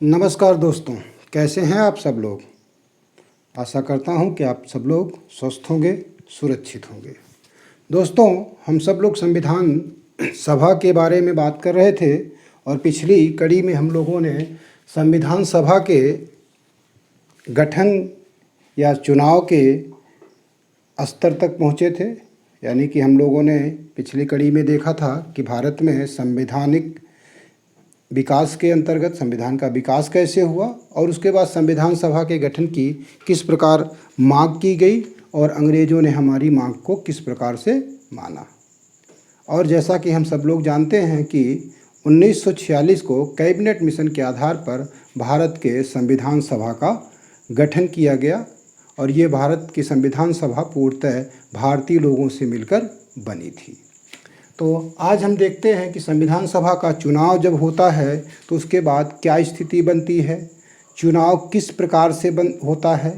नमस्कार दोस्तों, कैसे हैं आप सब लोग। आशा करता हूं कि आप सब लोग स्वस्थ होंगे, सुरक्षित होंगे। दोस्तों, हम सब लोग संविधान सभा के बारे में बात कर रहे थे और पिछली कड़ी में हम लोगों ने संविधान सभा के गठन या चुनाव के स्तर तक पहुंचे थे। यानी कि हम लोगों ने पिछली कड़ी में देखा था कि भारत में संवैधानिक विकास के अंतर्गत संविधान का विकास कैसे हुआ और उसके बाद संविधान सभा के गठन की किस प्रकार मांग की गई और अंग्रेज़ों ने हमारी मांग को किस प्रकार से माना। और जैसा कि हम सब लोग जानते हैं कि 1946 को कैबिनेट मिशन के आधार पर भारत के संविधान सभा का गठन किया गया और ये भारत की संविधान सभा पूर्णतः भारतीय लोगों से मिलकर बनी थी। तो आज हम देखते हैं कि संविधान सभा का चुनाव जब होता है तो उसके बाद क्या स्थिति बनती है, चुनाव किस प्रकार से होता है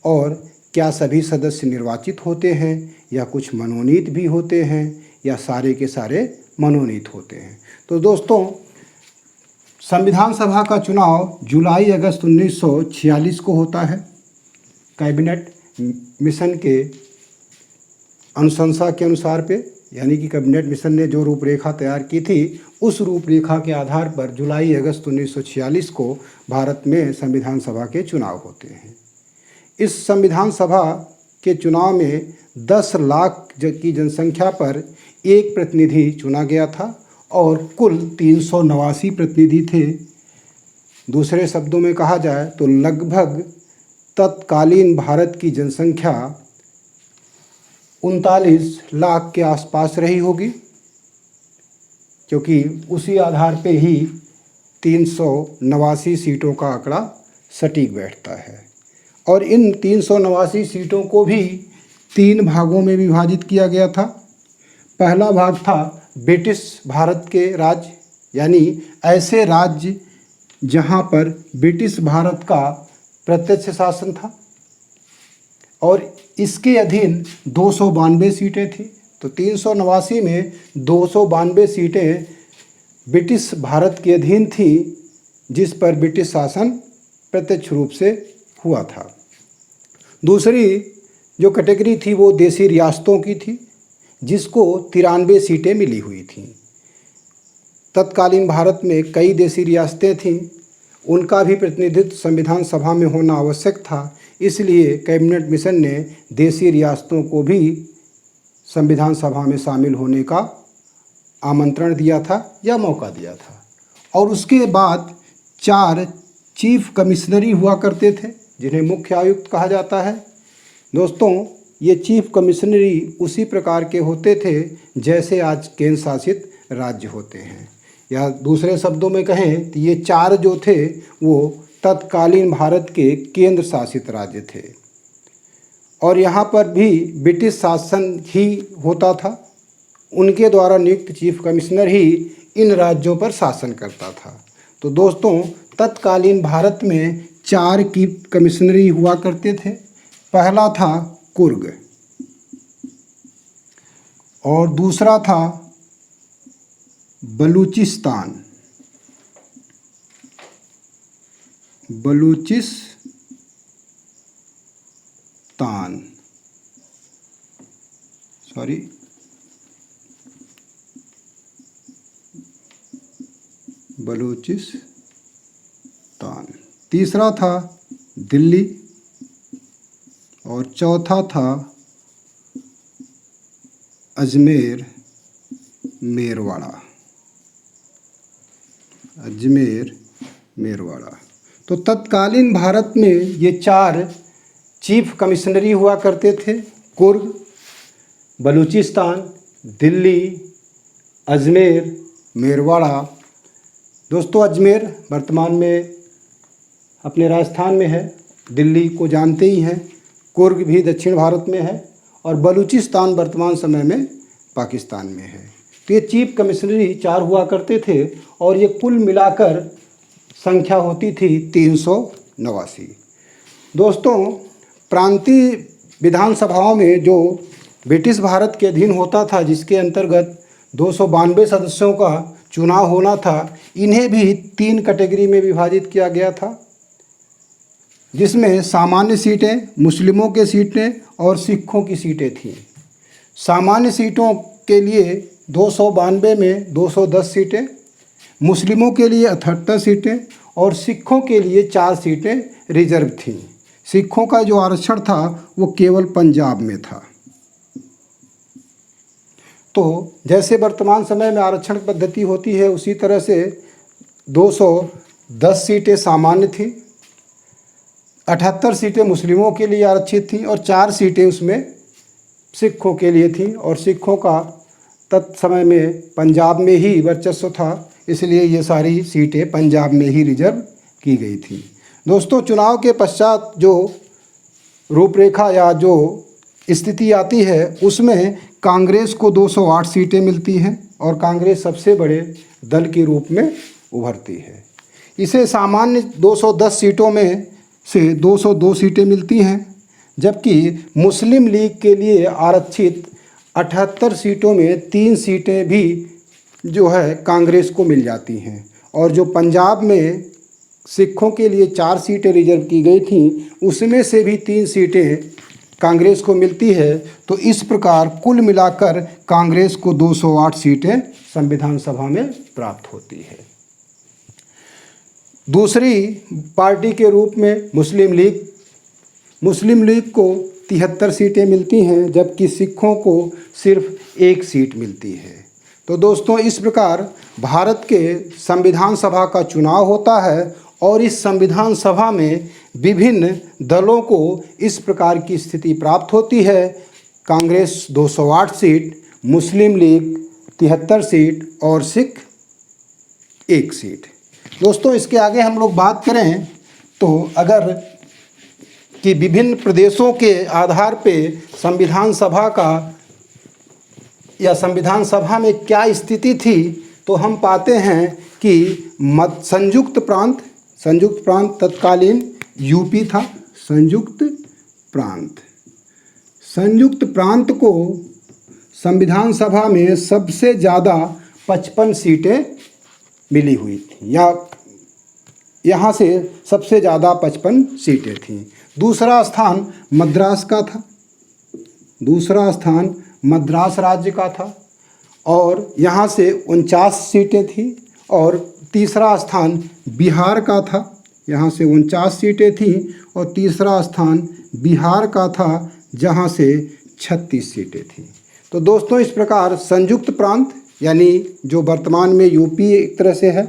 और क्या सभी सदस्य निर्वाचित होते हैं या कुछ मनोनीत भी होते हैं या सारे के सारे मनोनीत होते हैं। तो दोस्तों, संविधान सभा का चुनाव जुलाई अगस्त 1946 को होता है। कैबिनेट मिशन के अनुशंसा के अनुसार पे, यानी कि कैबिनेट मिशन ने जो रूपरेखा तैयार की थी उस रूपरेखा के आधार पर जुलाई अगस्त 1946 को भारत में संविधान सभा के चुनाव होते हैं। इस संविधान सभा के चुनाव में 10 लाख की जनसंख्या पर एक प्रतिनिधि चुना गया था और कुल 389 प्रतिनिधि थे। दूसरे शब्दों में कहा जाए तो लगभग तत्कालीन भारत की जनसंख्या 39 लाख के आसपास रही होगी, क्योंकि उसी आधार पे ही 389 सीटों का आंकड़ा सटीक बैठता है। और इन 389 सीटों को भी 3 भागों में विभाजित किया गया था। पहला भाग था ब्रिटिश भारत के राज्य, यानी ऐसे राज्य जहां पर ब्रिटिश भारत का प्रत्यक्ष शासन था और इसके अधीन 292 सीटें थी। तो 389 में 292 सीटें ब्रिटिश भारत के अधीन थी, जिस पर ब्रिटिश शासन प्रत्यक्ष रूप से हुआ था। दूसरी जो कैटेगरी थी वो देशी रियासतों की थी, जिसको 93 सीटें मिली हुई थीं। तत्कालीन भारत में कई देशी रियासतें थीं, उनका भी प्रतिनिधित्व संविधान सभा में होना आवश्यक था। इसलिए कैबिनेट मिशन ने देशी रियासतों को भी संविधान सभा में शामिल होने का आमंत्रण दिया था या मौका दिया था। और उसके बाद 4 चीफ कमिश्नरी हुआ करते थे, जिन्हें मुख्य आयुक्त कहा जाता है। दोस्तों, ये चीफ कमिश्नरी उसी प्रकार के होते थे जैसे आज केंद्र शासित राज्य होते हैं, या दूसरे शब्दों में कहें तो ये 4 जो थे वो तत्कालीन भारत के केंद्र शासित राज्य थे और यहाँ पर भी ब्रिटिश शासन ही होता था। उनके द्वारा नियुक्त चीफ कमिश्नर ही इन राज्यों पर शासन करता था। तो दोस्तों, तत्कालीन भारत में 4 की कमिश्नरी हुआ करते थे। पहला था कुर्ग और दूसरा था बलूचिस्तान, बलूचिस्तान। तीसरा था दिल्ली और चौथा था अजमेर मेरवाड़ा। तो तत्कालीन भारत में ये 4 चीफ कमिश्नरी हुआ करते थे, कुर्ग, बलूचिस्तान, दिल्ली, अजमेर, मेरवाड़ा। दोस्तों, अजमेर वर्तमान में अपने राजस्थान में है, दिल्ली को जानते ही हैं, कुर्ग भी दक्षिण भारत में है और बलूचिस्तान वर्तमान समय में पाकिस्तान में है। तो ये चीफ कमिश्नरी 4 हुआ करते थे और ये कुल मिलाकर संख्या होती थी 389। दोस्तों, प्रांतीय विधानसभाओं में जो ब्रिटिश भारत के अधीन होता था, जिसके अंतर्गत 292 सदस्यों का चुनाव होना था, इन्हें भी 3 कैटेगरी में विभाजित किया गया था, जिसमें सामान्य सीटें, मुस्लिमों के सीटें और सिखों की सीटें थीं। सामान्य सीटों के लिए 292 में 210 सीटें, मुस्लिमों के लिए 78 सीटें और सिखों के लिए 4 सीटें रिजर्व थीं। सिखों का जो आरक्षण था वो केवल पंजाब में था। तो जैसे वर्तमान समय में आरक्षण पद्धति होती है, उसी तरह से 210 सीटें सामान्य थीं, 78 सीटें मुस्लिमों के लिए आरक्षित थीं और 4 सीटें उसमें सिखों के लिए थीं। और सिखों का तत्समय में पंजाब में ही वर्चस्व था, इसलिए ये सारी सीटें पंजाब में ही रिजर्व की गई थी। दोस्तों, चुनाव के पश्चात जो रूपरेखा या जो स्थिति आती है, उसमें कांग्रेस को 208 सीटें मिलती हैं और कांग्रेस सबसे बड़े दल के रूप में उभरती है। इसे सामान्य 210 सीटों में से 202 सीटें मिलती हैं, जबकि मुस्लिम लीग के लिए आरक्षित 78 सीटों में 3 सीटें भी जो है कांग्रेस को मिल जाती हैं। और जो पंजाब में सिखों के लिए 4 सीटें रिजर्व की गई थीं, उसमें से भी 3 सीटें कांग्रेस को मिलती है। तो इस प्रकार कुल मिलाकर कांग्रेस को 208 सीटें संविधान सभा में प्राप्त होती है। दूसरी पार्टी के रूप में मुस्लिम लीग को 73 सीटें मिलती हैं, जबकि सिखों को सिर्फ 1 सीट मिलती है। तो दोस्तों, इस प्रकार भारत के संविधान सभा का चुनाव होता है और इस संविधान सभा में विभिन्न दलों को इस प्रकार की स्थिति प्राप्त होती है। कांग्रेस 208 सीट, मुस्लिम लीग 73 सीट और सिख 1 सीट। दोस्तों, इसके आगे हम लोग बात करें तो अगर कि विभिन्न प्रदेशों के आधार पे संविधान सभा का या संविधान सभा में क्या स्थिति थी, तो हम पाते हैं कि संयुक्त प्रांत तत्कालीन यूपी था। संयुक्त प्रांत को संविधान सभा में सबसे ज़्यादा 55 सीटें मिली हुई थी, या यहाँ से सबसे ज़्यादा 55 सीटें थीं। दूसरा स्थान मद्रास का था, दूसरा स्थान मद्रास राज्य का था और यहाँ से 49 सीटें थीं। और तीसरा स्थान बिहार का था, यहाँ से 49 सीटें थीं और तीसरा स्थान बिहार का था, जहाँ से 36 सीटें थीं। तो दोस्तों, इस प्रकार संयुक्त प्रांत यानी जो वर्तमान में यूपी एक तरह से है,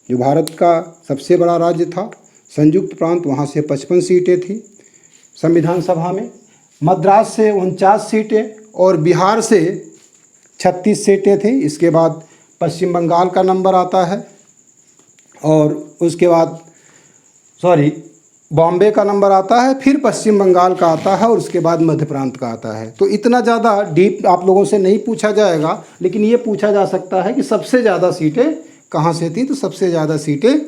जो भारत का सबसे बड़ा राज्य था, संयुक्त प्रांत, वहाँ से 55 सीटें थी संविधान सभा में। मद्रास से 49 सीटें और बिहार से 36 सीटें थी। इसके बाद पश्चिम बंगाल का नंबर आता है और उसके बाद बॉम्बे का नंबर आता है, फिर पश्चिम बंगाल का आता है और उसके बाद मध्य प्रांत का आता है। तो इतना ज़्यादा डीप आप लोगों से नहीं पूछा जाएगा, लेकिन ये पूछा जा सकता है कि सबसे ज़्यादा सीटें कहाँ से थी, तो सबसे ज़्यादा सीटें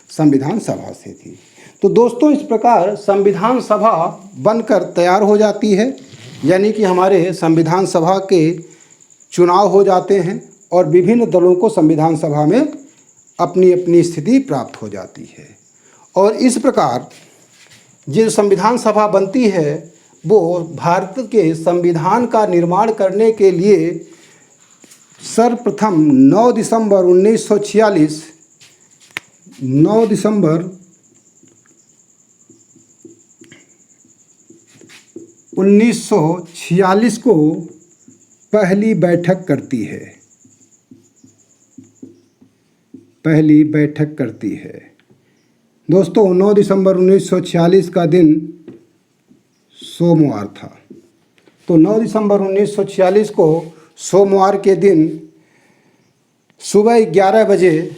संविधान सभा से थी। तो दोस्तों, इस प्रकार संविधान सभा बनकर तैयार हो जाती है, यानी कि हमारे संविधान सभा के चुनाव हो जाते हैं और विभिन्न दलों को संविधान सभा में अपनी अपनी स्थिति प्राप्त हो जाती है। और इस प्रकार जो संविधान सभा बनती है वो भारत के संविधान का निर्माण करने के लिए सर्वप्रथम 9 दिसंबर 1946 को पहली बैठक करती है। दोस्तों, 9 दिसंबर 1946 का दिन सोमवार था। तो 9 दिसंबर 1946 को सोमवार के दिन सुबह 11 बजे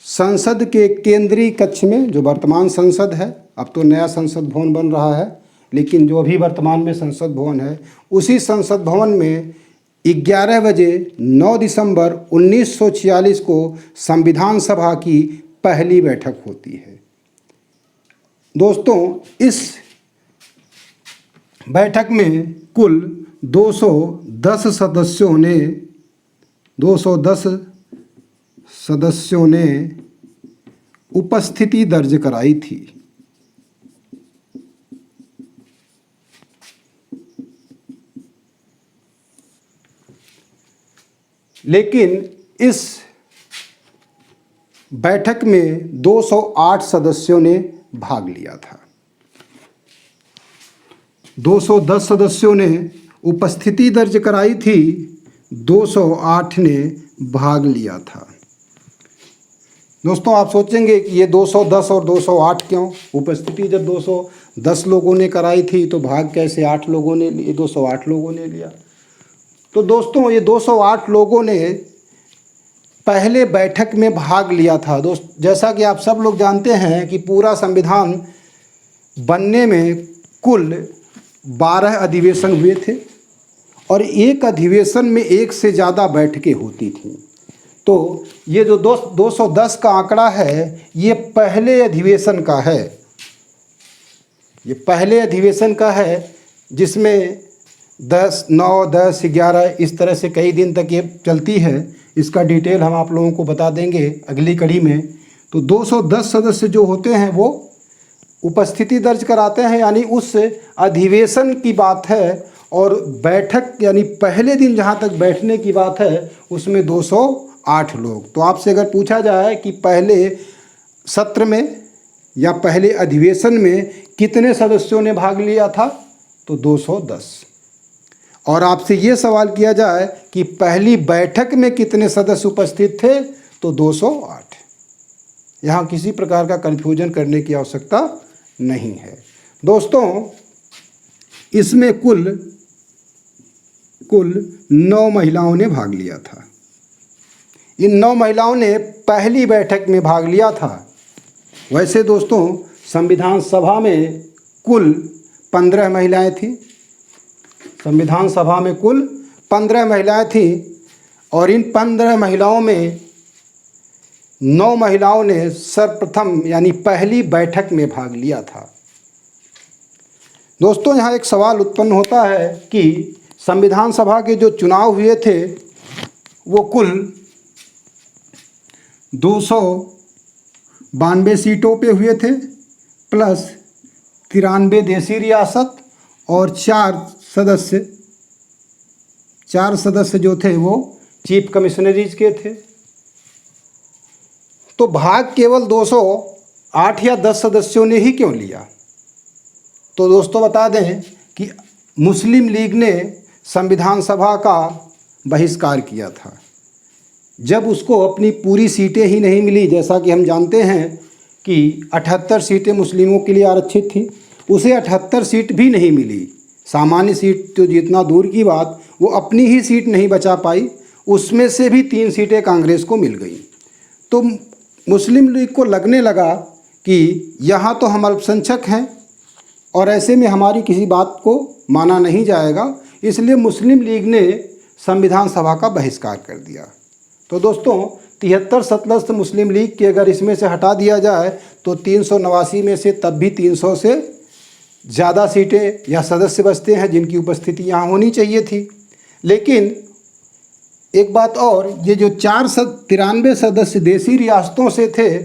संसद के केंद्रीय कक्ष में, जो वर्तमान संसद है, अब तो नया संसद भवन बन रहा है, लेकिन जो अभी वर्तमान में संसद भवन है, उसी संसद भवन में 11 बजे 9 दिसंबर 1946 को संविधान सभा की पहली बैठक होती है। दोस्तों, इस बैठक में कुल 210 सदस्यों ने उपस्थिति दर्ज कराई थी। लेकिन इस बैठक में 208 सदस्यों ने भाग लिया था। 210 सदस्यों ने उपस्थिति दर्ज कराई थी, 208 ने भाग लिया था। दोस्तों, आप सोचेंगे कि ये 210 और 208 क्यों? उपस्थिति जब 210 लोगों ने कराई थी तो भाग कैसे 8 लोगों ने लिए, 208 लोगों ने लिया? तो दोस्तों, ये 208 लोगों ने पहले बैठक में भाग लिया था। जैसा कि आप सब लोग जानते हैं कि पूरा संविधान बनने में कुल 12 अधिवेशन हुए थे और एक अधिवेशन में एक से ज़्यादा बैठकें होती थीं। तो ये जो 210 का आंकड़ा है, ये पहले अधिवेशन का है। ये पहले अधिवेशन का है जिसमें 10, 9, 10, 11 इस तरह से कई दिन तक ये चलती है। इसका डिटेल हम आप लोगों को बता देंगे अगली कड़ी में। तो 210 सदस्य जो होते हैं वो उपस्थिति दर्ज कराते हैं, यानी उस अधिवेशन की बात है। और बैठक यानी पहले दिन जहाँ तक बैठने की बात है उसमें 208 लोग। तो आपसे अगर पूछा जाए कि पहले सत्र में या पहले अधिवेशन में कितने सदस्यों ने भाग लिया था, तो 210। और आपसे ये सवाल किया जाए कि पहली बैठक में कितने सदस्य उपस्थित थे, तो 208। यहाँ किसी प्रकार का कन्फ्यूजन करने की आवश्यकता नहीं है। दोस्तों, इसमें कुल 9 महिलाओं ने भाग लिया था। इन 9 महिलाओं ने पहली बैठक में भाग लिया था। वैसे दोस्तों, संविधान सभा में कुल 15 महिलाएं थीं। संविधान सभा में कुल 15 महिलाएं थीं और इन 15 महिलाओं में 9 महिलाओं ने सर्वप्रथम यानी पहली बैठक में भाग लिया था। दोस्तों, यहाँ एक सवाल उत्पन्न होता है कि संविधान सभा के जो चुनाव हुए थे वो कुल 292 सीटों पे हुए थे, प्लस 93 देसी रियासत और 4 सदस्य जो थे वो चीफ कमिश्नरीज के थे। तो भाग केवल 208 या 10 सदस्यों ने ही क्यों लिया? तो दोस्तों, बता दें कि मुस्लिम लीग ने संविधान सभा का बहिष्कार किया था। जब उसको अपनी पूरी सीटें ही नहीं मिली, जैसा कि हम जानते हैं कि 78 सीटें मुस्लिमों के लिए आरक्षित थी, उसे 78 सीट भी नहीं मिली। सामान्य सीट तो जितना दूर की बात, वो अपनी ही सीट नहीं बचा पाई। उसमें से भी 3 सीटें कांग्रेस को मिल गई। तो मुस्लिम लीग को लगने लगा कि यहाँ तो हम अल्पसंख्यक हैं और ऐसे में हमारी किसी बात को माना नहीं जाएगा, इसलिए मुस्लिम लीग ने संविधान सभा का बहिष्कार कर दिया। तो दोस्तों, 73 सदस्य मुस्लिम लीग के अगर इसमें से हटा दिया जाए तो 389 में से तब भी 300 से ज़्यादा सीटें या सदस्य बचते हैं जिनकी उपस्थिति यहाँ होनी चाहिए थी। लेकिन एक बात और, ये जो 93 सदस्य देसी रियासतों से थे,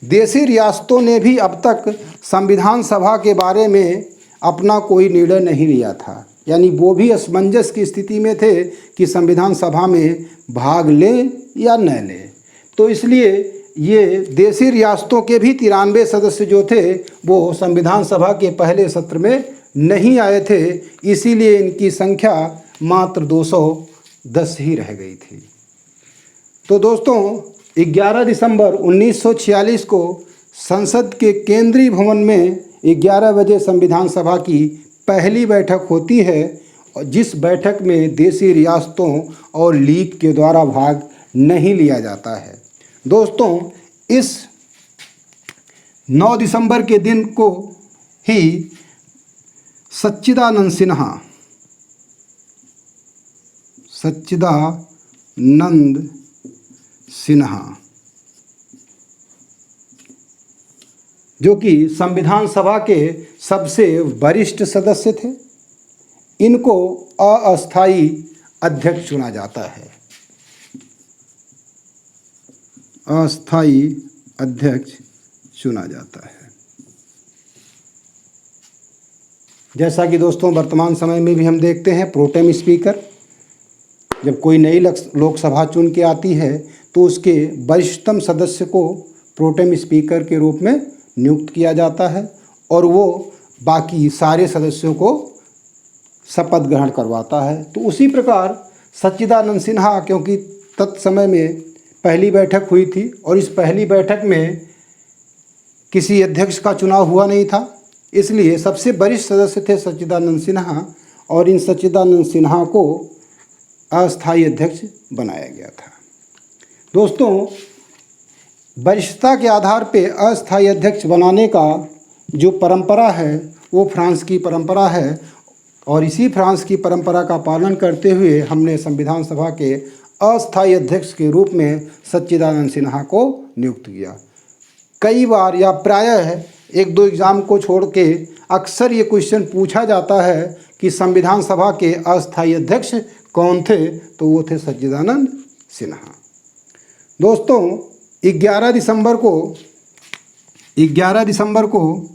देसी रियासतों ने भी अब तक संविधान सभा के बारे में अपना कोई निर्णय नहीं लिया था। यानी वो भी असमंजस की स्थिति में थे कि संविधान सभा में भाग लें या न लें। तो इसलिए ये देसी रियासतों के भी 93 सदस्य जो थे वो संविधान सभा के पहले सत्र में नहीं आए थे। इसीलिए इनकी संख्या मात्र 210 ही रह गई थी। तो दोस्तों, 11 दिसंबर 1946 को संसद के केंद्रीय भवन में 11 बजे संविधान सभा की पहली बैठक होती है, और जिस बैठक में देसी रियासतों और लीग के द्वारा भाग नहीं लिया जाता है। दोस्तों, इस 9 दिसंबर के दिन को ही सच्चिदानंद सिन्हा जो कि संविधान सभा के सबसे वरिष्ठ सदस्य थे, इनको अस्थायी अध्यक्ष चुना जाता है। अस्थाई अध्यक्ष चुना जाता है। जैसा कि दोस्तों वर्तमान समय में भी हम देखते हैं प्रोटेम स्पीकर, जब कोई नई लोकसभा चुन के आती है तो उसके वरिष्ठतम सदस्य को प्रोटेम स्पीकर के रूप में नियुक्त किया जाता है और वो बाकी सारे सदस्यों को शपथ ग्रहण करवाता है। तो उसी प्रकार सच्चिदानंद सिन्हा, क्योंकि तत्समय में पहली बैठक हुई थी और इस पहली बैठक में किसी अध्यक्ष का चुनाव हुआ नहीं था, इसलिए सबसे वरिष्ठ सदस्य थे सच्चिदानंद सिन्हा और इन सच्चिदानंद सिन्हा को अस्थायी अध्यक्ष बनाया गया था। दोस्तों, वरिष्ठता के आधार पे अस्थायी अध्यक्ष बनाने का जो परंपरा है वो फ्रांस की परंपरा है और इसी फ्रांस की परंपरा का पालन करते हुए हमने संविधान सभा के अस्थायी अध्यक्ष के रूप में सच्चिदानंद सिन्हा को नियुक्त किया। कई बार या प्रायः एक दो एग्ज़ाम को छोड़ के अक्सर ये क्वेश्चन पूछा जाता है कि संविधान सभा के अस्थायी अध्यक्ष कौन थे, तो वो थे सच्चिदानंद सिन्हा। दोस्तों, 11 दिसंबर को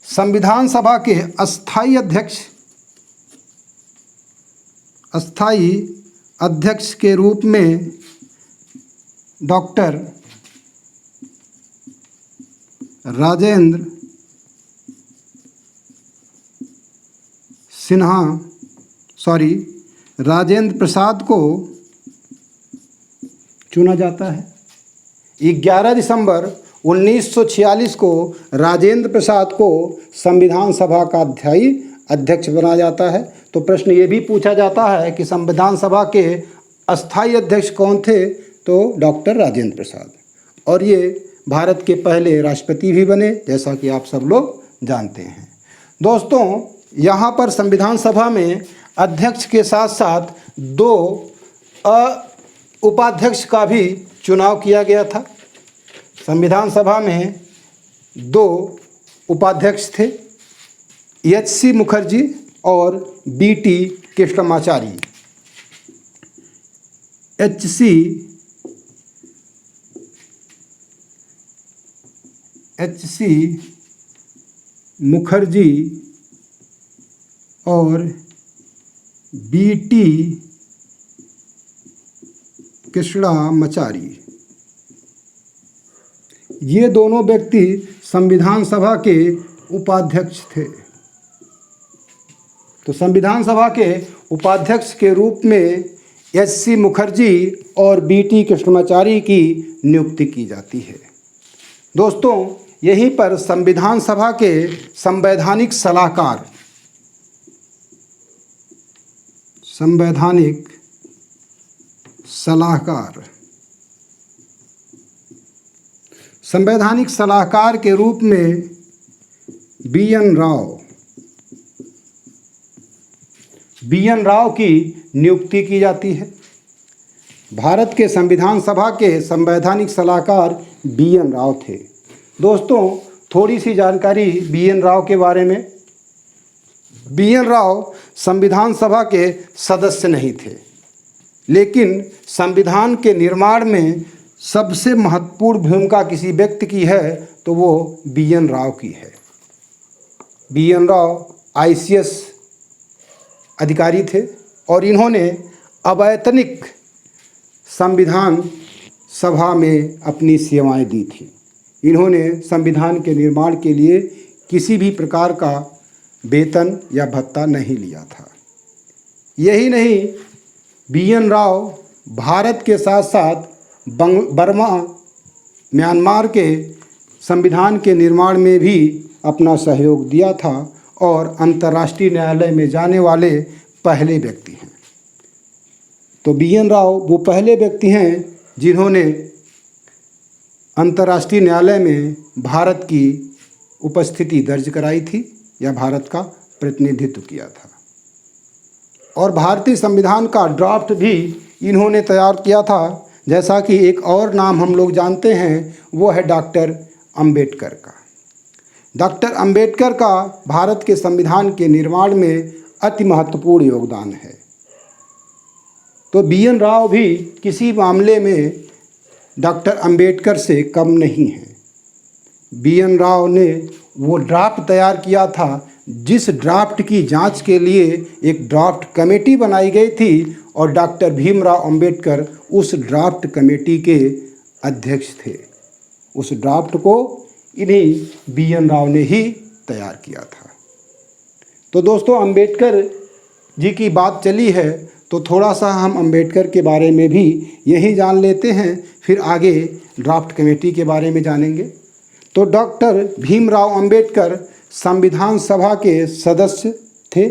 संविधान सभा के अस्थायी अध्यक्ष के रूप में डॉक्टर राजेंद्र प्रसाद को चुना जाता है। 11 दिसंबर 1946 को राजेंद्र प्रसाद को संविधान सभा का अध्यक्ष बनाया जाता है। तो प्रश्न ये भी पूछा जाता है कि संविधान सभा के अस्थायी अध्यक्ष कौन थे, तो डॉक्टर राजेंद्र प्रसाद, और ये भारत के पहले राष्ट्रपति भी बने, जैसा कि आप सब लोग जानते हैं। दोस्तों, यहाँ पर संविधान सभा में अध्यक्ष के साथ साथ 2 उपाध्यक्ष का भी चुनाव किया गया था। संविधान सभा में 2 उपाध्यक्ष थे, एच.सी. मुखर्जी और बी.टी. कृष्णमाचारी। एच.सी. मुखर्जी और बी.टी. कृष्णमाचारी, ये दोनों व्यक्ति संविधान सभा के उपाध्यक्ष थे। तो संविधान सभा के उपाध्यक्ष के रूप में एच.सी. मुखर्जी और बी.टी. कृष्णमाचारी की नियुक्ति की जाती है। दोस्तों, यहीं पर संविधान सभा के संवैधानिक सलाहकार के रूप में बी.एन. राव की नियुक्ति की जाती है। भारत के संविधान सभा के संवैधानिक सलाहकार बी.एन. राव थे। दोस्तों, थोड़ी सी जानकारी बी.एन. राव के बारे में। बी.एन. राव संविधान सभा के सदस्य नहीं थे, लेकिन संविधान के निर्माण में सबसे महत्वपूर्ण भूमिका किसी व्यक्ति की है तो वो बी.एन. राव की है। बी.एन. राव ICS अधिकारी थे और इन्होंने अवैतनिक संविधान सभा में अपनी सेवाएं दी थी। इन्होंने संविधान के निर्माण के लिए किसी भी प्रकार का वेतन या भत्ता नहीं लिया था। यही नहीं, बी.एन. राव भारत के साथ साथ बर्मा, म्यांमार के संविधान के निर्माण में भी अपना सहयोग दिया था और अंतर्राष्ट्रीय न्यायालय में जाने वाले पहले व्यक्ति हैं। तो बी.एन. राव वो पहले व्यक्ति हैं जिन्होंने अंतर्राष्ट्रीय न्यायालय में भारत की उपस्थिति दर्ज कराई थी या भारत का प्रतिनिधित्व किया था। और भारतीय संविधान का ड्राफ्ट भी इन्होंने तैयार किया था। जैसा कि एक और नाम हम लोग जानते हैं, वो है डॉक्टर अंबेडकर का। डॉक्टर अंबेडकर का भारत के संविधान के निर्माण में अति महत्वपूर्ण योगदान है। तो बी.एन. राव भी किसी मामले में डॉक्टर अंबेडकर से कम नहीं हैं। बी.एन. राव ने वो ड्राफ्ट तैयार किया था जिस ड्राफ्ट की जांच के लिए एक ड्राफ्ट कमेटी बनाई गई थी और डॉक्टर भीमराव अंबेडकर उस ड्राफ्ट कमेटी के अध्यक्ष थे। उस ड्राफ्ट को इन्हीं बी.एन. राव ने ही तैयार किया था। तो दोस्तों, अंबेडकर जी की बात चली है तो थोड़ा सा हम अंबेडकर के बारे में भी यही जान लेते हैं, फिर आगे ड्राफ्ट कमेटी के बारे में जानेंगे। तो डॉक्टर भीमराव अंबेडकर संविधान सभा के सदस्य थे।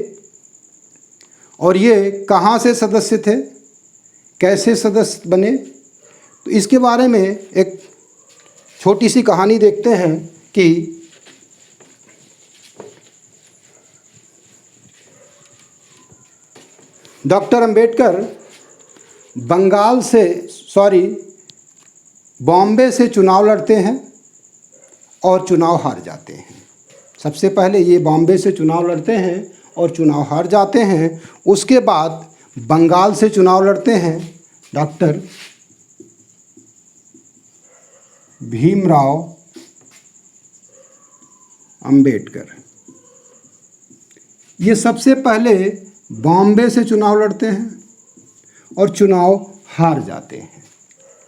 और ये कहाँ से सदस्य थे, कैसे सदस्य बने, तो इसके बारे में एक छोटी सी कहानी देखते हैं कि डॉक्टर अंबेडकर बॉम्बे से चुनाव लड़ते हैं और चुनाव हार जाते हैं। सबसे पहले ये बॉम्बे से चुनाव लड़ते हैं और चुनाव हार जाते हैं। उसके बाद बंगाल से चुनाव लड़ते हैं डॉक्टर भीमराव अंबेडकर। ये सबसे पहले बॉम्बे से चुनाव लड़ते हैं और चुनाव हार जाते हैं।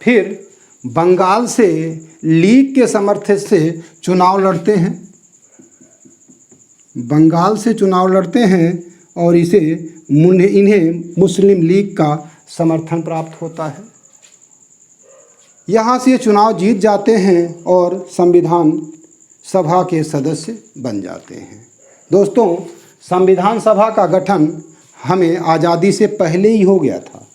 फिर बंगाल से लीग के समर्थन से चुनाव लड़ते हैं। बंगाल से चुनाव लड़ते हैं और इन्हें मुस्लिम लीग का समर्थन प्राप्त होता है। यहाँ से चुनाव जीत जाते हैं और संविधान सभा के सदस्य बन जाते हैं। दोस्तों, संविधान सभा का गठन हमें आज़ादी से पहले ही हो गया था।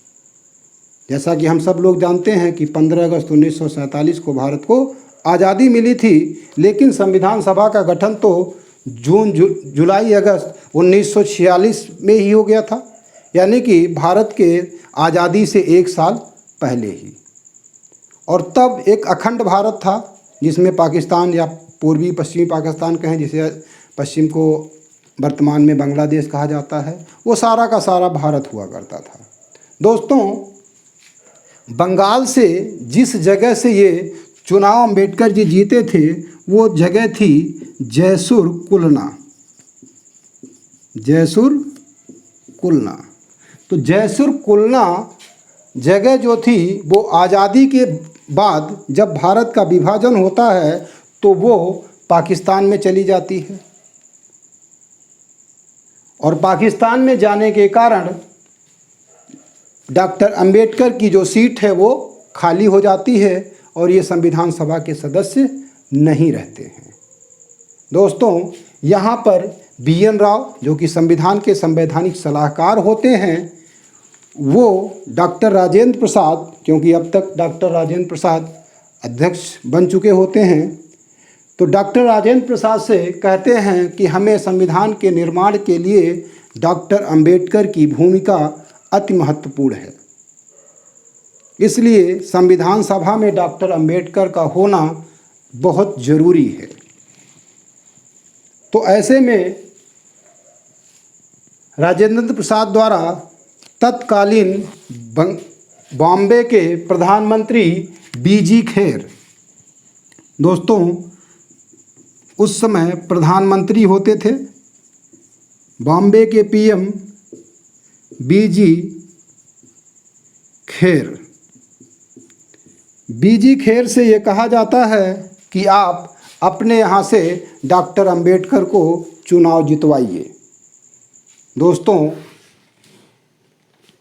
जैसा कि हम सब लोग जानते हैं कि 15 अगस्त 1947 को भारत को आज़ादी मिली थी, लेकिन संविधान सभा का गठन तो जुलाई अगस्त 1946 में ही हो गया था, यानी कि भारत के आज़ादी से 1 साल पहले ही। और तब एक अखंड भारत था जिसमें पाकिस्तान या पूर्वी पश्चिमी पाकिस्तान कहें, जिसे पश्चिम को वर्तमान में बांग्लादेश कहा जाता है, वो सारा का सारा भारत हुआ करता था। दोस्तों, बंगाल से जिस जगह से ये चुनाव अंबेडकर जी जीते थे वो जगह थी जयसुर कुलना। जयसुर कुलना, तो जयसुर कुलना जगह जो थी वो आज़ादी के बाद जब भारत का विभाजन होता है तो वो पाकिस्तान में चली जाती है। और पाकिस्तान में जाने के कारण डॉक्टर अंबेडकर की जो सीट है वो खाली हो जाती है और ये संविधान सभा के सदस्य नहीं रहते हैं। दोस्तों, यहाँ पर बी.एन. राव जो कि संविधान के संवैधानिक सलाहकार होते हैं, वो डॉक्टर राजेंद्र प्रसाद, क्योंकि अब तक डॉक्टर राजेंद्र प्रसाद अध्यक्ष बन चुके होते हैं, तो डॉक्टर राजेंद्र प्रसाद से कहते हैं कि हमें संविधान के निर्माण के लिए डॉक्टर अंबेडकर की भूमिका अति महत्वपूर्ण है, इसलिए संविधान सभा में डॉक्टर अंबेडकर का होना बहुत ज़रूरी है। तो ऐसे में राजेंद्र प्रसाद द्वारा तत्कालीन बॉम्बे के प्रधानमंत्री बी.जी. खेर, दोस्तों उस समय प्रधानमंत्री होते थे बॉम्बे के PM. BG. Kher. BG. Kher से ये कहा जाता है कि आप अपने यहाँ से डॉक्टर अंबेडकर को चुनाव जितवाइए। दोस्तों,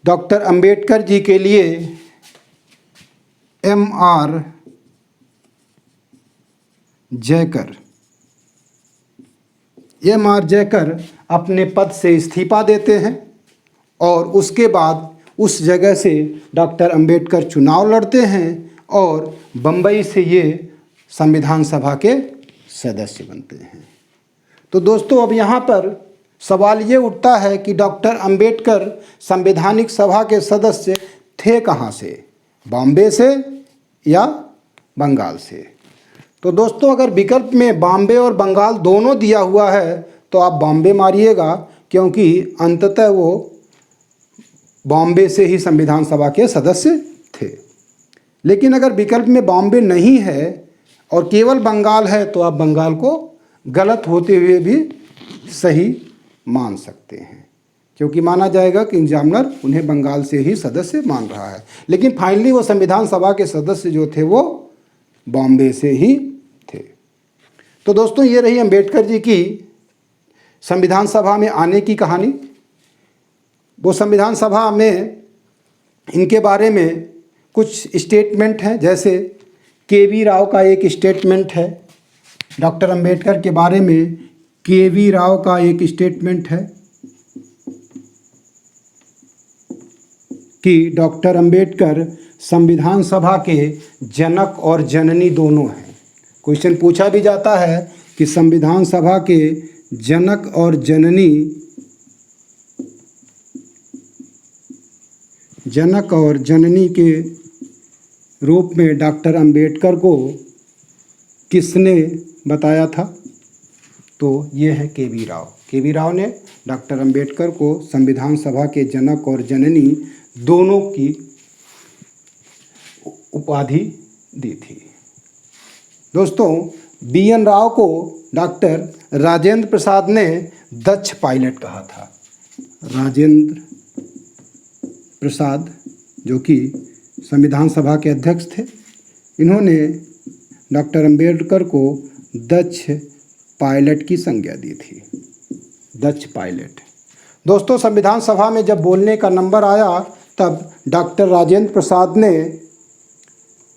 डॉक्टर अंबेडकर जी के लिए M.R. जयकर अपने पद से इस्तीफा देते हैं और उसके बाद उस जगह से डॉक्टर अंबेडकर चुनाव लड़ते हैं और बम्बई से ये संविधान सभा के सदस्य बनते हैं। तो दोस्तों, अब यहाँ पर सवाल ये उठता है कि डॉक्टर अंबेडकर संवैधानिक सभा के सदस्य थे कहाँ से, बॉम्बे से या बंगाल से? तो दोस्तों, अगर विकल्प में बॉम्बे और बंगाल दोनों दिया हुआ है तो आप बॉम्बे मारिएगा, क्योंकि अंततः वो बॉम्बे से ही संविधान सभा के सदस्य थे। लेकिन अगर विकल्प में बॉम्बे नहीं है और केवल बंगाल है तो आप बंगाल को गलत होते हुए भी सही मान सकते हैं, क्योंकि माना जाएगा कि एग्जामिनर उन्हें बंगाल से ही सदस्य मान रहा है। लेकिन फाइनली वो संविधान सभा के सदस्य जो थे वो बॉम्बे से ही थे। तो दोस्तों, ये रही अंबेडकर जी की संविधान सभा में आने की कहानी। वो संविधान सभा में इनके बारे में कुछ स्टेटमेंट हैं, जैसे के.वी. राव का एक स्टेटमेंट है। डॉक्टर अंबेडकर के बारे में के.वी. राव का एक स्टेटमेंट है कि डॉक्टर अंबेडकर संविधान सभा के जनक और जननी दोनों हैं। क्वेश्चन पूछा भी जाता है कि संविधान सभा के जनक और जननी के रूप में डॉक्टर अंबेडकर को किसने बताया था? तो ये है के.वी. राव। के.वी. राव ने डॉक्टर अंबेडकर को संविधान सभा के जनक और जननी दोनों की उपाधि दी थी। दोस्तों, बी.एन. राव को डॉक्टर राजेंद्र प्रसाद ने दक्ष पायलट कहा था। राजेंद्र प्रसाद जो कि संविधान सभा के अध्यक्ष थे, इन्होंने डॉक्टर अंबेडकर को दक्ष पायलट की संज्ञा दी थी। दक्ष पायलट। दोस्तों, संविधान सभा में जब बोलने का नंबर आया तब डॉक्टर राजेंद्र प्रसाद ने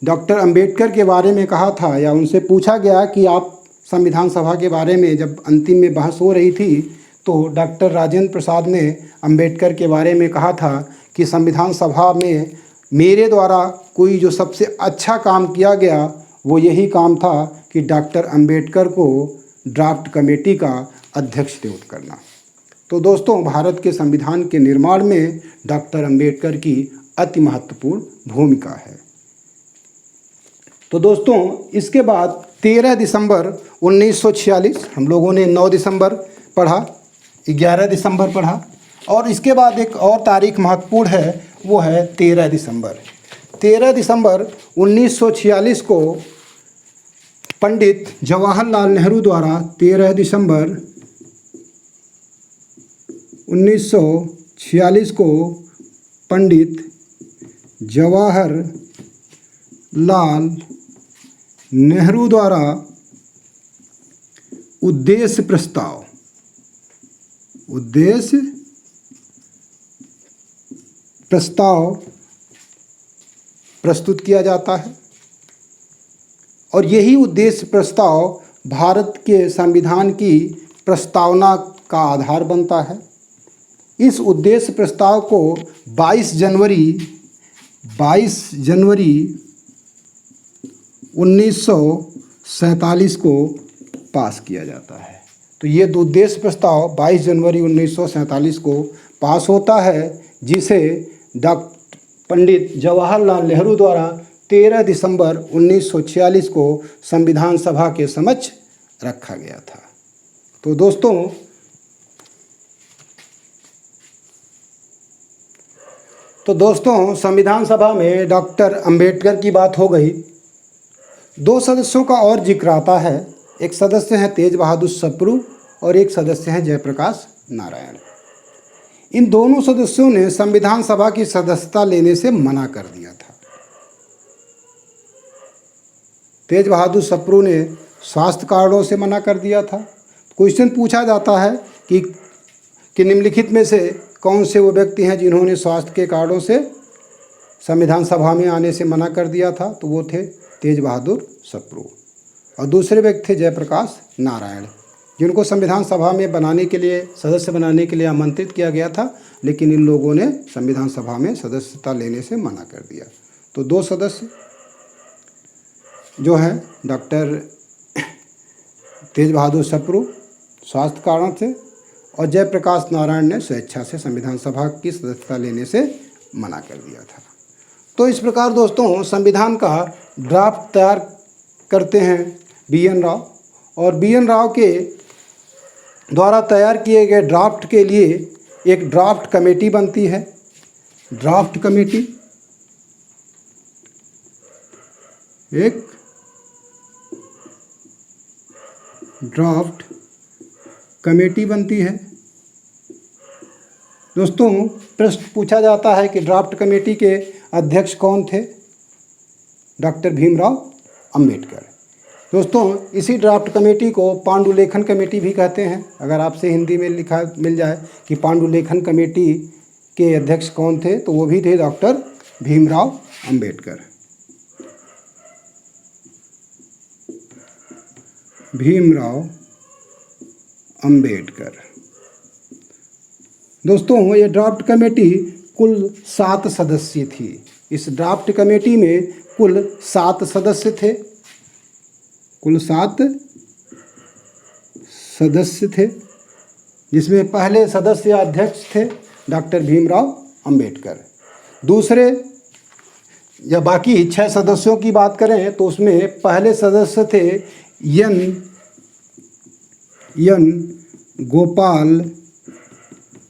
डॉक्टर अंबेडकर के बारे में कहा था, या उनसे पूछा गया कि आप संविधान सभा के बारे में जब अंतिम में बहस हो रही थी तो डॉक्टर राजेंद्र प्रसाद ने अंबेडकर के बारे में कहा था कि संविधान सभा में मेरे द्वारा कोई जो सबसे अच्छा काम किया गया वो यही काम था कि डॉक्टर अंबेडकर को ड्राफ्ट कमेटी का अध्यक्ष नियुक्त करना। तो दोस्तों, भारत के संविधान के निर्माण में डॉक्टर अंबेडकर की अति महत्वपूर्ण भूमिका है। तो दोस्तों, इसके बाद 13 दिसंबर 1946, हम लोगों ने 9 दिसंबर पढ़ा, 11 दिसंबर पढ़ा, और इसके बाद एक और तारीख महत्वपूर्ण है, वो है 13 दिसंबर। 13 दिसंबर 1946 को पंडित जवाहरलाल नेहरू द्वारा 13 दिसंबर 1946 को पंडित जवाहरलाल नेहरू द्वारा उद्देश्य प्रस्ताव प्रस्तुत किया जाता है, और यही उद्देश्य प्रस्ताव भारत के संविधान की प्रस्तावना का आधार बनता है। इस उद्देश्य प्रस्ताव को 22 जनवरी 1947 को पास किया जाता है। तो ये उद्देश्य प्रस्ताव 22 जनवरी 1947 को पास होता है, जिसे डॉक्टर पंडित जवाहरलाल नेहरू द्वारा 13 दिसंबर 1946 को संविधान सभा के समक्ष रखा गया था। तो दोस्तों संविधान सभा में डॉक्टर अंबेडकर की बात हो गई। 2 सदस्यों का और जिक्र आता है। एक सदस्य हैं तेज बहादुर सप्रू और एक सदस्य हैं जयप्रकाश नारायण। इन दोनों सदस्यों ने संविधान सभा की सदस्यता लेने से मना कर दिया था। तेज बहादुर सप्रू ने स्वास्थ्य कारणों से मना कर दिया था। क्वेश्चन पूछा जाता है कि निम्नलिखित में से कौन से वो व्यक्ति हैं जिन्होंने स्वास्थ्य के कारणों से संविधान सभा में आने से मना कर दिया था? तो वो थे तेज बहादुर सप्रू, और दूसरे व्यक्ति थे जयप्रकाश नारायण, जिनको संविधान सभा में बनाने के लिए, सदस्य बनाने के लिए आमंत्रित किया गया था, लेकिन इन लोगों ने संविधान सभा में सदस्यता लेने से मना कर दिया। तो 2 सदस्य जो हैं डॉक्टर तेज बहादुर सप्रू स्वास्थ्य कारण से, और जयप्रकाश नारायण ने स्वेच्छा से संविधान सभा की सदस्यता लेने से मना कर दिया था। तो इस प्रकार दोस्तों संविधान का ड्राफ्ट तैयार करते हैं बी.एन. राव, और बी.एन. राव के द्वारा तैयार किए गए ड्राफ्ट के लिए एक ड्राफ्ट कमेटी बनती है। ड्राफ्ट कमेटी, एक ड्राफ्ट कमेटी बनती है। दोस्तों, प्रश्न पूछा जाता है कि ड्राफ्ट कमेटी के अध्यक्ष कौन थे? डॉक्टर भीमराव अंबेडकर। दोस्तों, इसी ड्राफ्ट कमेटी को पांडुलेखन कमेटी भी कहते हैं। अगर आपसे हिंदी में लिखा मिल जाए कि पांडुलेखन कमेटी के अध्यक्ष कौन थे, तो वो भी थे डॉक्टर भीमराव अंबेडकर। भीमराव अंबेडकर। दोस्तों, ये ड्राफ्ट कमेटी कुल 7 सदस्य थी। इस ड्राफ्ट कमेटी में कुल 7 सदस्य थे। कुल 7 सदस्य थे, जिसमें पहले सदस्य अध्यक्ष थे डॉक्टर भीमराव अंबेडकर। दूसरे या बाकी 6 सदस्यों की बात करें तो उसमें पहले सदस्य थे एन गोपाल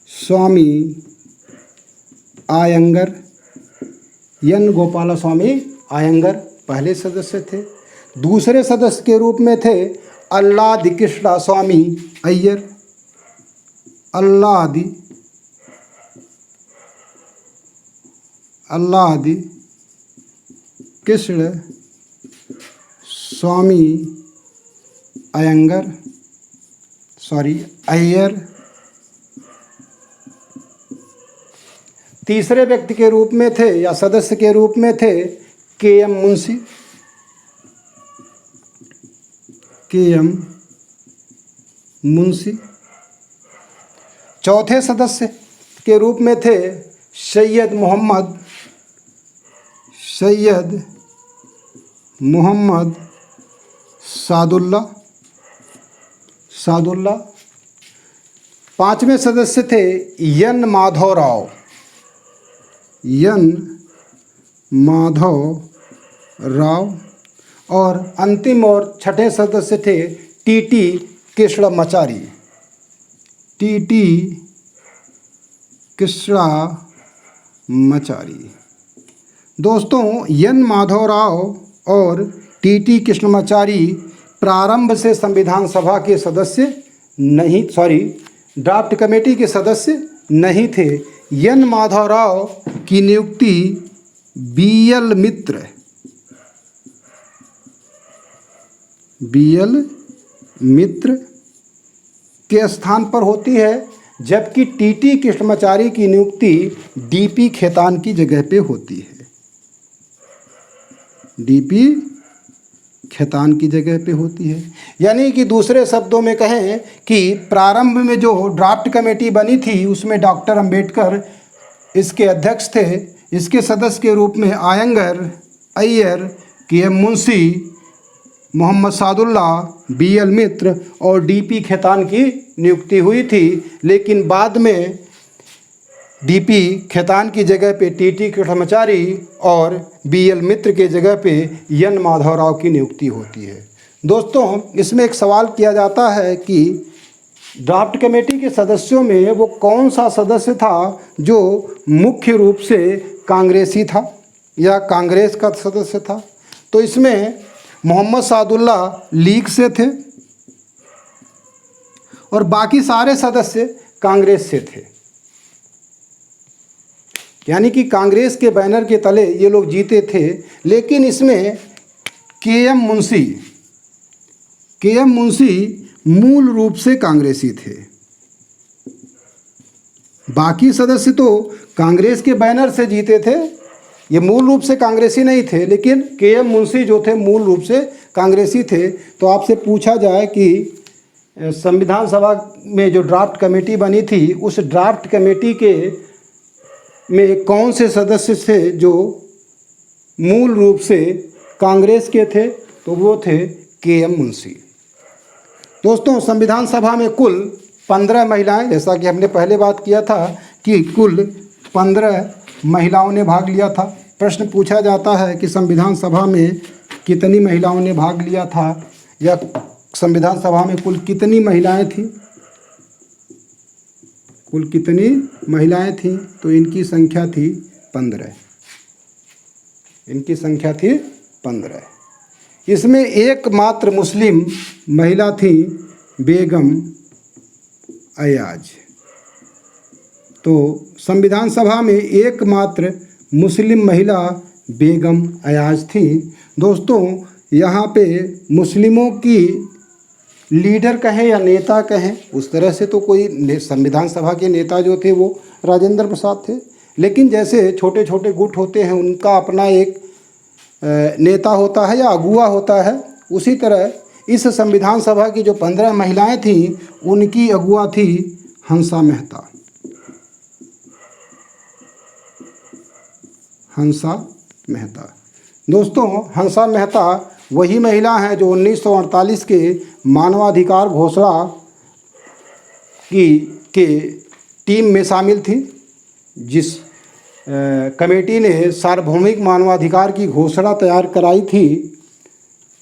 स्वामी आयंगर। एन गोपाल स्वामी आयंगर पहले सदस्य थे। दूसरे सदस्य के रूप में थे अल्लादी कृष्णा स्वामी अय्यर। अल्लादी कृष्ण स्वामी अय्यर। तीसरे व्यक्ति के रूप में थे या सदस्य के रूप में थे के.एम. मुंशी। चौथे सदस्य के रूप में थे सैयद मोहम्मद सादुल्ला। पांचवें सदस्य थे एन माधव राव। और अंतिम और छठे सदस्य थे टी.टी. कृष्णमाचारी। दोस्तों, एन माधव राव और टी.टी. कृष्णमाचारी प्रारंभ से संविधान सभा के सदस्य नहीं, ड्राफ्ट कमेटी के सदस्य नहीं थे। एन माधव राव की नियुक्ति बी.एल. मित्र के स्थान पर होती है, जबकि टी.टी. कृष्णमाचारी की नियुक्ति डी.पी. खेतान की जगह पे होती है। डी.पी. खेतान की जगह पे होती है। यानी कि दूसरे शब्दों में कहें कि प्रारंभ में जो ड्राफ्ट कमेटी बनी थी उसमें डॉक्टर अंबेडकर इसके अध्यक्ष थे। इसके सदस्य के रूप में आयंगर, अय्यर, के.एम. मुंशी, मोहम्मद सादुल्ला, बी.एल. मित्र और डी.पी. खेतान की नियुक्ति हुई थी। लेकिन बाद में डी.पी. खेतान की जगह पे टी.टी. कृष्णमाचारी और बी.एल. मित्र के जगह पे एन माधव राव की नियुक्ति होती है। दोस्तों, इसमें एक सवाल किया जाता है कि ड्राफ्ट कमेटी के सदस्यों में वो कौन सा सदस्य था जो मुख्य रूप से कांग्रेसी था या कांग्रेस का सदस्य था? तो इसमें मोहम्मद सादुल्ला लीग से थे और बाकी सारे सदस्य कांग्रेस से थे। यानी कि कांग्रेस के बैनर के तले ये लोग जीते थे। लेकिन इसमें के.एम. मुंशी मूल रूप से कांग्रेसी थे। बाकी सदस्य तो कांग्रेस के बैनर से जीते थे, ये मूल रूप से कांग्रेसी नहीं थे। लेकिन के.एम. मुंशी जो थे मूल रूप से कांग्रेसी थे। तो आपसे पूछा जाए कि संविधान सभा में जो ड्राफ्ट कमेटी बनी थी उस ड्राफ्ट कमेटी के में कौन से सदस्य थे जो मूल रूप से कांग्रेस के थे? तो वो थे के.एम. मुंशी। दोस्तों, संविधान सभा में कुल 15 महिलाएं, जैसा कि हमने पहले बात किया था कि कुल 15 महिलाओं ने भाग लिया था। प्रश्न पूछा जाता है कि संविधान सभा में कितनी महिलाओं ने भाग लिया था या संविधान सभा में कुल कितनी महिलाएं थी? कुल कितनी महिलाएं थीं? तो इनकी संख्या थी 15। इनकी संख्या थी 15। इसमें एकमात्र मुस्लिम महिला थी बेगम अयाज। तो संविधान सभा में एकमात्र मुस्लिम महिला बेगम अयाज थी। दोस्तों, यहाँ पे मुस्लिमों की लीडर कहें या नेता कहें, उस तरह से तो कोई संविधान सभा के नेता जो थे वो राजेंद्र प्रसाद थे, लेकिन जैसे छोटे छोटे गुट होते हैं उनका अपना एक नेता होता है या अगुवा होता है, उसी तरह इस संविधान सभा की जो 15 महिलाएं थीं उनकी अगुवा थी हंसा मेहता। हंसा मेहता। दोस्तों, हंसा मेहता वही महिला हैं जो 1948 के मानवाधिकार घोषणा के टीम में शामिल थी, जिस कमेटी ने सार्वभौमिक मानवाधिकार की घोषणा तैयार कराई थी।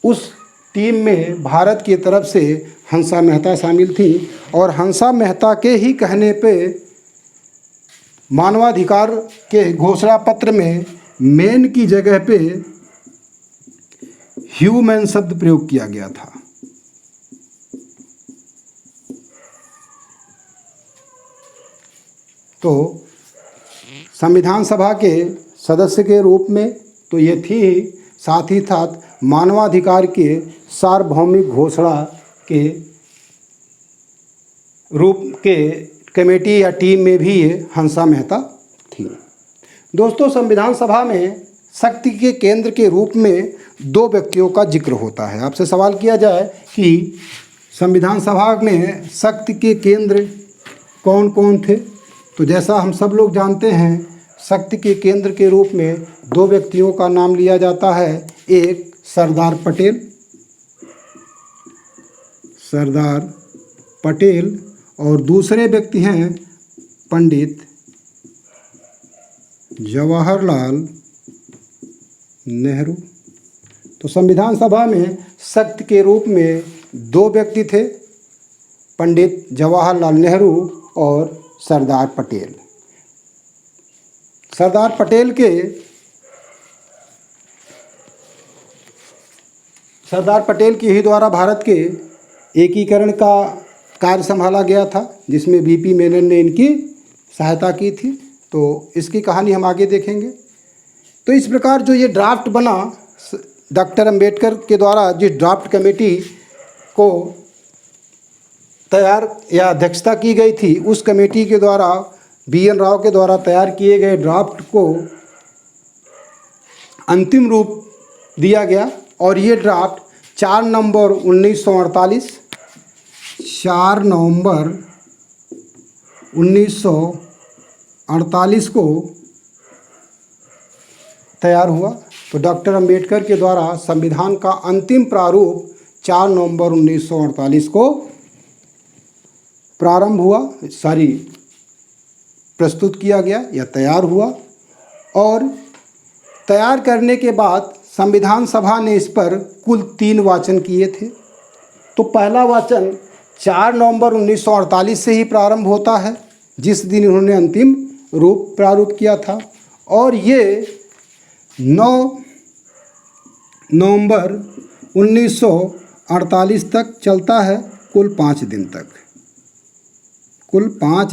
उस टीम में भारत की तरफ से हंसा मेहता शामिल थी और हंसा मेहता के ही कहने पे मानवाधिकार के घोषणा पत्र में मैन की जगह पे ह्यूमन शब्द प्रयोग किया गया था। तो संविधान सभा के सदस्य के रूप में तो ये थी ही, साथ ही साथ मानवाधिकार के सार्वभौमिक घोषणा के रूप के कमेटी या टीम में भी ये हंसा मेहता थी। दोस्तों, संविधान सभा में शक्ति के केंद्र के रूप में 2 व्यक्तियों का जिक्र होता है। आपसे सवाल किया जाए कि संविधान सभा में शक्ति के केंद्र कौन कौन थे, तो जैसा हम सब लोग जानते हैं शक्ति के केंद्र के रूप में 2 व्यक्तियों का नाम लिया जाता है। एक सरदार पटेल और दूसरे व्यक्ति हैं पंडित जवाहरलाल नेहरू। तो संविधान सभा में शक्ति के रूप में 2 व्यक्ति थे, पंडित जवाहरलाल नेहरू और सरदार पटेल। सरदार पटेल के ही द्वारा भारत के एकीकरण का कार्य संभाला गया था, जिसमें बीपी मेनन ने इनकी सहायता की थी। तो इसकी कहानी हम आगे देखेंगे। तो इस प्रकार जो ये ड्राफ्ट बना, डॉक्टर अंबेडकर के द्वारा जिस ड्राफ्ट कमेटी को तैयार या अध्यक्षता की गई थी, उस कमेटी के द्वारा BN राव के द्वारा तैयार किए गए ड्राफ्ट को अंतिम रूप दिया गया और ये ड्राफ्ट 4 नवंबर 1948 को तैयार हुआ। तो डॉक्टर अंबेडकर के द्वारा संविधान का अंतिम प्रारूप 4 नवंबर 1948 को प्रस्तुत किया गया या तैयार हुआ। और तैयार करने के बाद संविधान सभा ने इस पर कुल 3 वाचन किए थे। तो पहला वाचन 4 नवंबर 1948 से ही प्रारंभ होता है, जिस दिन उन्होंने अंतिम रूप प्रारूप किया था, और ये 9 नवंबर 1948 तक चलता है, कुल 5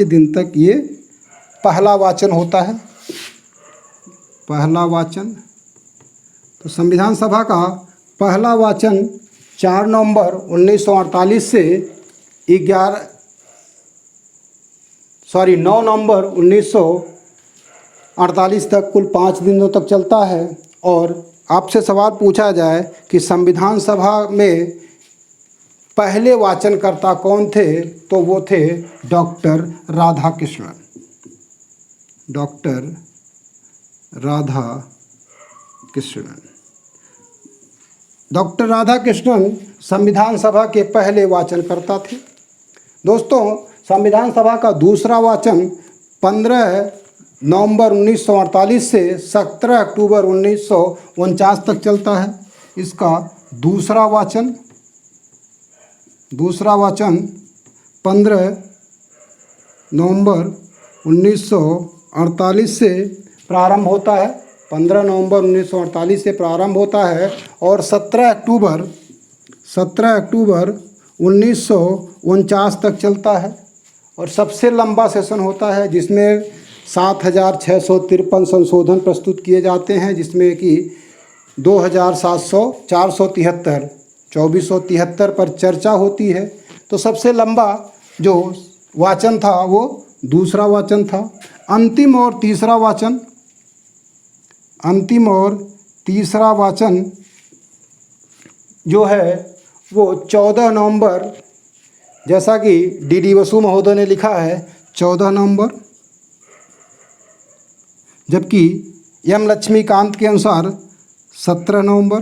दिन तक ये पहला वाचन होता है। पहला वाचन, तो संविधान सभा का पहला वाचन 4 नवंबर 1948 से 9 नवंबर 1948 तक कुल 5 दिनों तक चलता है। और आपसे सवाल पूछा जाए कि संविधान सभा में पहले वाचनकर्ता कौन थे, तो वो थे डॉक्टर राधाकृष्णन। डॉक्टर राधाकृष्णन संविधान सभा के पहले वाचनकर्ता थे। दोस्तों, संविधान सभा का दूसरा वाचन 15 नवंबर 1948 से 17 अक्टूबर 1949 तक चलता है। इसका दूसरा वाचन 15 नवंबर 1948 से प्रारंभ होता है। 15 नवंबर 1948 से प्रारंभ होता है और 17 अक्टूबर 1949 तक चलता है। और सबसे लंबा सेशन होता है जिसमें 7,653 संशोधन प्रस्तुत किए जाते हैं, जिसमें कि 473 2473 पर चर्चा होती है। तो सबसे लंबा जो वाचन था वो दूसरा वाचन था। अंतिम और तीसरा वाचन जो है वो 14 नवंबर, जैसा कि डी बसु महोदय ने लिखा है 14 नवंबर, जबकि एम लक्ष्मीकांत के अनुसार 17 नवंबर।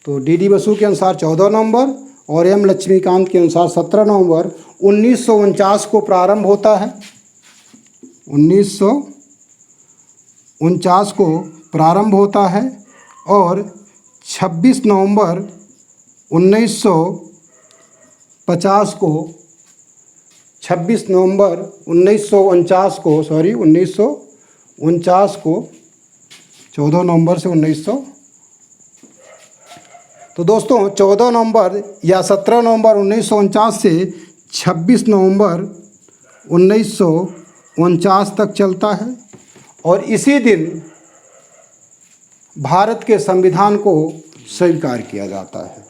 तो डी बसु के अनुसार 14 नवंबर और एम लक्ष्मीकांत के अनुसार 17 नवंबर 1949 को प्रारंभ होता है। 1949 को प्रारंभ होता है और 26 नवंबर 1950 को 1949 को 14 नवंबर से 1900। तो दोस्तों 14 नवंबर या 17 नवंबर 1949 से 26 नवंबर 1949 तक चलता है। और इसी दिन भारत के संविधान को स्वीकार किया जाता है।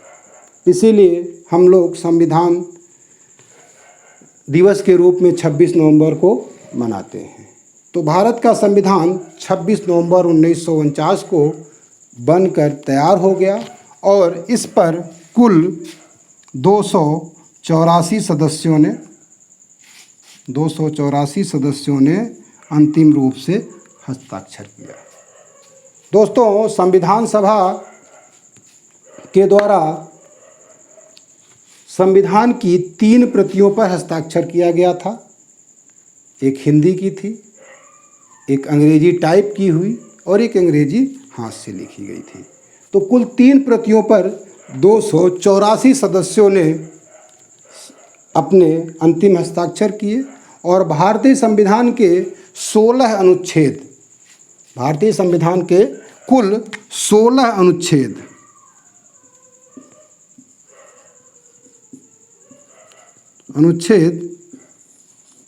इसीलिए हम लोग संविधान दिवस के रूप में 26 नवंबर को मनाते हैं। तो भारत का संविधान 26 नवंबर 1949 को बनकर तैयार हो गया और इस पर कुल 284 सदस्यों ने अंतिम रूप से हस्ताक्षर किया। दोस्तों, संविधान सभा के द्वारा संविधान की 3 प्रतियों पर हस्ताक्षर किया गया था। एक हिंदी की थी, एक अंग्रेजी टाइप की हुई और एक अंग्रेजी हाथ से लिखी गई थी। तो कुल 3 प्रतियों पर 284 सदस्यों ने अपने अंतिम हस्ताक्षर किए और भारतीय संविधान के 16 अनुच्छेद, भारतीय संविधान के कुल 16 अनुच्छेद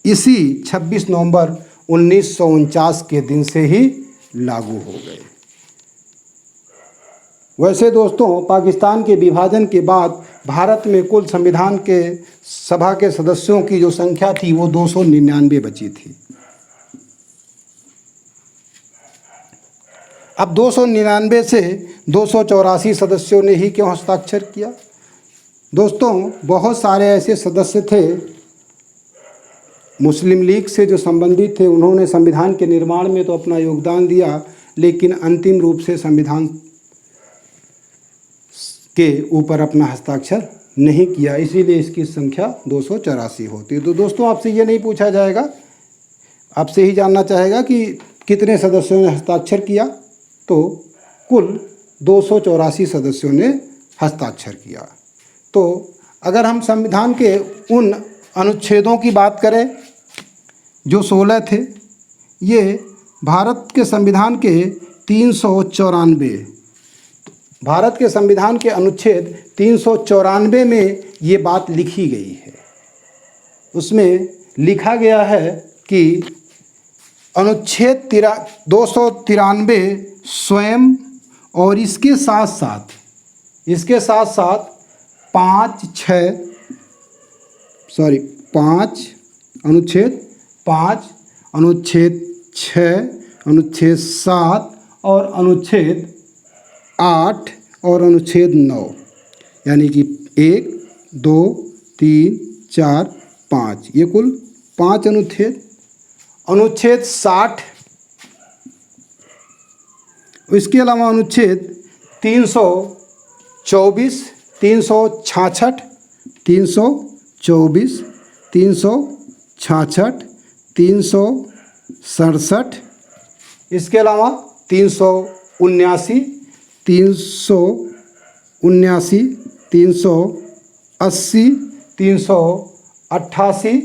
इसी 26 नवंबर 1949 के दिन से ही लागू हो गए। वैसे दोस्तों, पाकिस्तान के विभाजन के बाद भारत में कुल संविधान के सभा के सदस्यों की जो संख्या थी वो 299 बची थी। अब 299 से 284 सदस्यों ने ही क्यों हस्ताक्षर किया? दोस्तों, बहुत सारे ऐसे सदस्य थे मुस्लिम लीग से जो संबंधित थे, उन्होंने संविधान के निर्माण में तो अपना योगदान दिया, लेकिन अंतिम रूप से संविधान के ऊपर अपना हस्ताक्षर नहीं किया। इसीलिए इसकी संख्या 284 होती है। तो दोस्तों, आपसे ये नहीं पूछा जाएगा, आपसे ही जानना चाहेगा कि कितने सदस्यों ने हस्ताक्षर किया। तो कुल 284 सदस्यों ने हस्ताक्षर किया। तो अगर हम संविधान के उन अनुच्छेदों की बात करें जो 16 थे, ये भारत के संविधान के 394, भारत के संविधान के अनुच्छेद 394 में ये बात लिखी गई है। उसमें लिखा गया है कि अनुच्छेद 293 स्वयं और इसके साथ साथ अनुच्छेद 5, अनुच्छेद 6, अनुच्छेद 7 और अनुच्छेद 8 और अनुच्छेद 9, यानी कि 1, 2, 3, 4, 5, ये कुल 5 अनुच्छेद। अनुच्छेद 60, इसके अलावा अनुच्छेद 324, 366, 324, 366, 367, इसके अलावा 379, 379, 380, 88,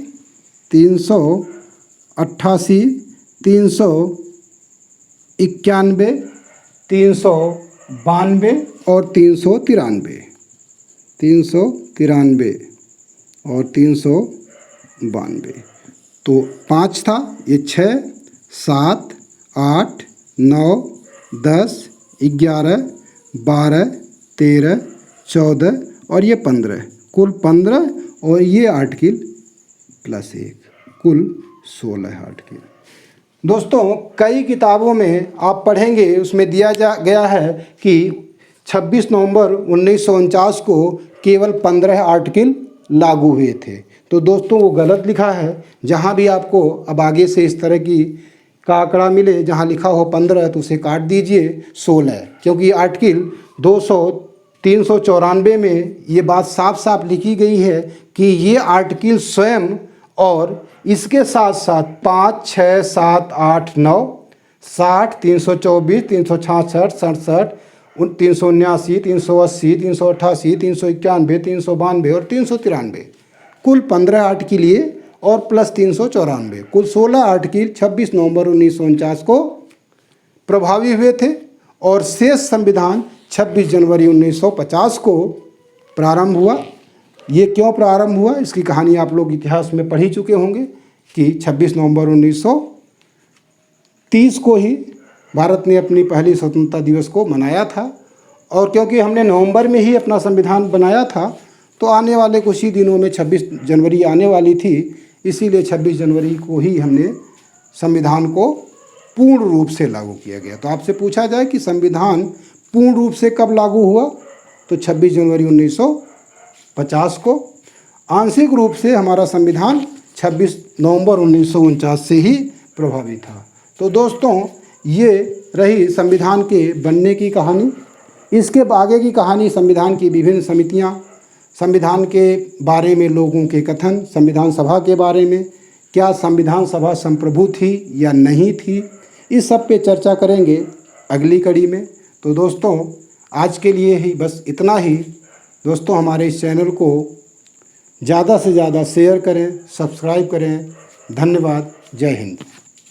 388, 391, 392 और 393, 393 और 392। तो 5 था, ये 6, 7, 8, 9, 10, 11, 12, 13, 14 और ये 15, कुल 15 और ये आर्टिकल प्लस 1, कुल 16 आर्टिकल। दोस्तों कई किताबों में आप पढ़ेंगे, उसमें दिया गया है कि 26 नवंबर 1949 को केवल 15 आर्टिकल लागू हुए थे। तो दोस्तों वो गलत लिखा है। जहाँ भी आपको अब आगे से इस तरह की का आंकड़ा मिले जहाँ लिखा हो 15 तो उसे काट दीजिए 16, क्योंकि आर्टिकल 394 में ये बात साफ साफ लिखी गई है कि ये आर्टिकल स्वयं और इसके साथ साथ 5, 6, 7, 8, 9, 60, 324, 366, 67, 379, 380, 388, 391, 392 और 393, कुल 15 आर्टिकल ये और प्लस 394, कुल 16 आर्टिकल 26 नवंबर 1949 को प्रभावी हुए थे और शेष संविधान 26 जनवरी 1950 को प्रारंभ हुआ। ये क्यों प्रारंभ हुआ इसकी कहानी आप लोग इतिहास में पढ़ ही चुके होंगे कि 26 नवंबर 1930 को ही भारत ने अपनी पहली स्वतंत्रता दिवस को मनाया था। और क्योंकि हमने नवंबर में ही अपना संविधान बनाया था तो आने वाले कुछ ही दिनों में 26 जनवरी आने वाली थी, इसीलिए 26 जनवरी को ही हमने संविधान को पूर्ण रूप से लागू किया गया। तो आपसे पूछा जाए कि संविधान पूर्ण रूप से कब लागू हुआ, तो 26 जनवरी 1950 को। आंशिक रूप से हमारा संविधान 26 नवंबर 1949 से ही प्रभावी था। तो दोस्तों ये रही संविधान के बनने की कहानी। इसके आगे की कहानी संविधान की विभिन्न समितियां, संविधान के बारे में लोगों के कथन, संविधान सभा के बारे में, क्या संविधान सभा संप्रभु थी या नहीं थी, इस सब पे चर्चा करेंगे अगली कड़ी में। तो दोस्तों आज के लिए ही बस इतना ही। दोस्तों हमारे इस चैनल को ज़्यादा से ज़्यादा शेयर करें, सब्सक्राइब करें। धन्यवाद। जय हिंद।